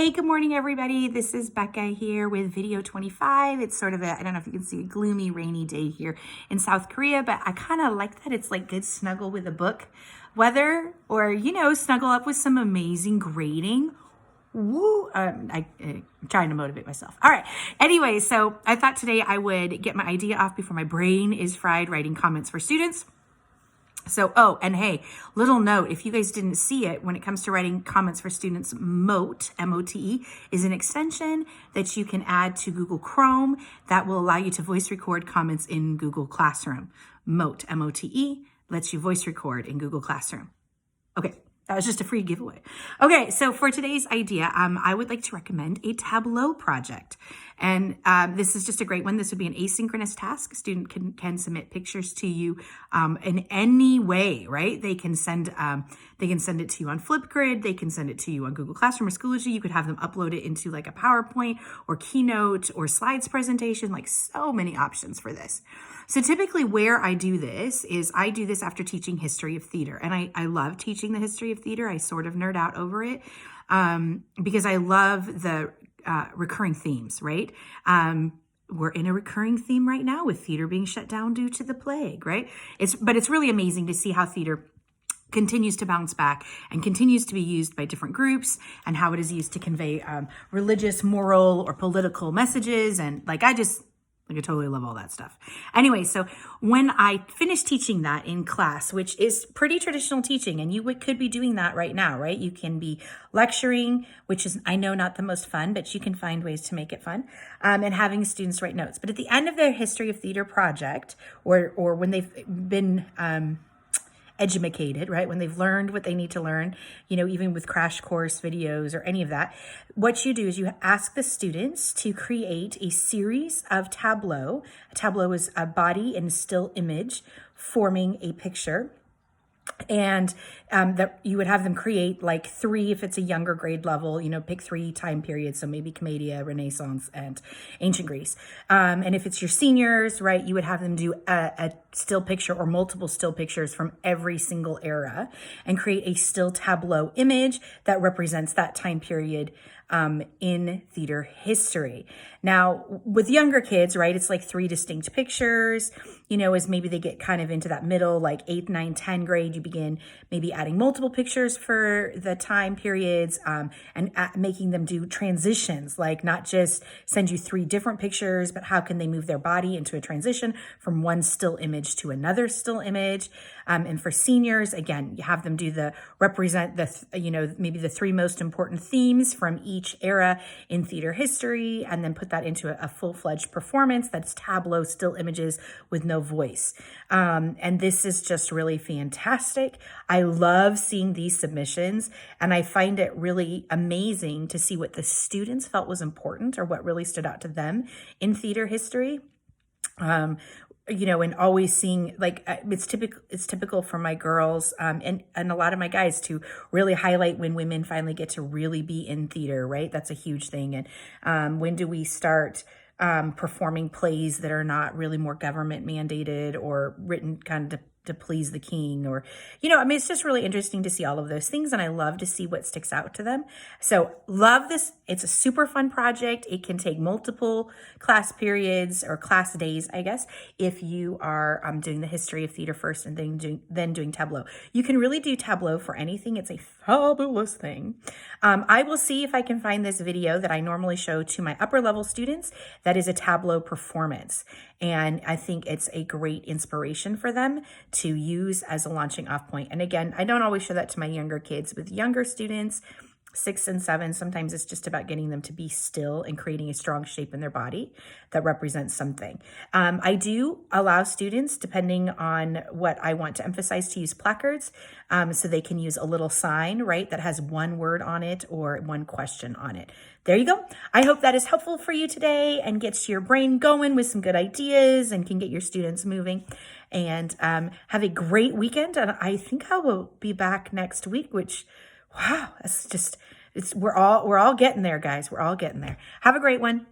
Hey, good morning, everybody. This is Becca here with video 25. It's sort of I don't know if you can see a gloomy, rainy day here in South Korea, but I kind of like that it's like good snuggle with a book weather, or, snuggle up with some amazing grading. Woo! I'm trying to motivate myself. All right. Anyway, so I thought today I would get my idea off before my brain is fried writing comments for students. So, oh, and hey, little note, if you guys didn't see it, when it comes to writing comments for students, MOTE, M-O-T-E, is an extension that you can add to Google Chrome that will allow you to voice record comments in Google Classroom. MOTE, M-O-T-E, lets you voice record in Google Classroom. Okay, that was just a free giveaway. Okay, so for today's idea, I would like to recommend a Tableaux project. And this is just a great one. This would be an asynchronous task. A student can submit pictures to you in any way, right? They can send it to you on Flipgrid. They can send it to you on Google Classroom or Schoology. You could have them upload it into like a PowerPoint or Keynote or slides presentation, like so many options for this. So typically where I do this is I do this after teaching history of theater. And I love teaching the history of theater. I sort of nerd out over it because I love the recurring themes, right? We're in a recurring theme right now with theater being shut down due to the plague, right? But it's really amazing to see how theater continues to bounce back and continues to be used by different groups, and how it is used to convey religious, moral, or political messages. And I totally love all that stuff. Anyway, so when I finish teaching that in class, which is pretty traditional teaching, and you could be doing that right now, right? You can be lecturing, which is, I know, not the most fun, but you can find ways to make it fun, and having students write notes. But at the end of their history of theater project, or when they've been educated, right? When they've learned what they need to learn, even with crash course videos or any of that, what you do is you ask the students to create a series of tableaux. A tableau is a body and still image forming a picture. And that you would have them create like 3, if it's a younger grade level, pick 3 time periods. So maybe Commedia, Renaissance, and Ancient Greece. And if it's your seniors, right, you would have them do a still picture or multiple still pictures from every single era and create a still tableau image that represents that time period in theater history. Now, with younger kids, right, it's like 3 distinct pictures, as maybe they get kind of into that middle, like 8th, 9th, 10th grade, you begin maybe adding multiple pictures for the time periods and making them do transitions, like not just send you 3 different pictures, but how can they move their body into a transition from one still image to another still image. And for seniors, again, you have them do represent maybe the 3 most important themes from each era in theater history, and then put that into a full-fledged performance that's tableau still images with no voice. And this is just really fantastic. I love seeing these submissions, and I find it really amazing to see what the students felt was important or what really stood out to them in theater history. And always seeing, like, it's typical for my girls and a lot of my guys to really highlight when women finally get to really be in theater, right? That's a huge thing. And when do we start performing plays that are not really more government mandated or written kind of to please the king, or, it's just really interesting to see all of those things. And I love to see what sticks out to them. So love this. It's a super fun project. It can take multiple class periods or class days, I guess, if you are doing the history of theater first and then doing Tableaux. You can really do Tableaux for anything. It's a fabulous thing. I will see if I can find this video that I normally show to my upper level students. That is a Tableaux performance. And I think it's a great inspiration for them to use as a launching off point. And again, I don't always show that to my younger kids. With younger students, 6 and 7, sometimes it's just about getting them to be still and creating a strong shape in their body that represents something. I do allow students, depending on what I want to emphasize, to use placards so they can use a little sign, right, that has one word on it or one question on it. There you go. I hope that is helpful for you today and gets your brain going with some good ideas and can get your students moving. And have a great weekend. And I think I will be back next week, which, wow, that's just, we're all getting there, guys. We're all getting there. Have a great one.